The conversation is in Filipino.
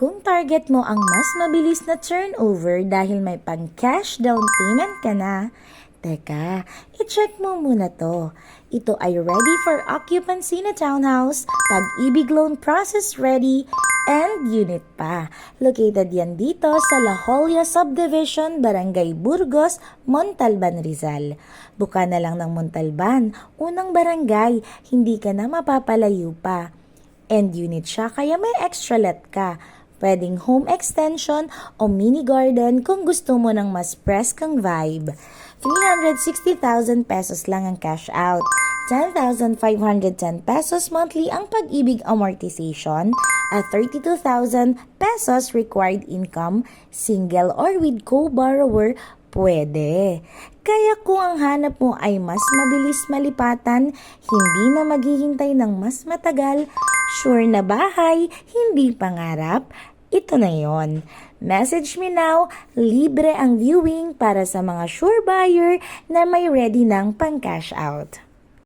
Kung target mo ang mas mabilis na turnover dahil may pang-cash down payment ka na, teka, i-check mo muna to. Ito ay ready for occupancy na townhouse, Pag-ibig loan process ready, and unit pa. Located yan dito sa La Jolla Subdivision, Barangay Burgos, Montalban, Rizal. Buka na lang ng Montalban, unang barangay, hindi ka na mapapalayo pa. End unit siya kaya may extra let ka. Pwedeng home extension o mini garden kung gusto mo ng mas preskang vibe. 360,000 pesos lang ang cash out. 10,510 pesos monthly ang pag-ibig amortization at 32,000 pesos required income, single or with co-borrower, pwede. Kaya kung ang hanap mo ay mas mabilis malipatan, hindi na maghihintay ng mas matagal, sure na bahay, hindi pangarap, ito na yon. Message me now, libre ang viewing para sa mga sure buyer na may ready ng pang cash out.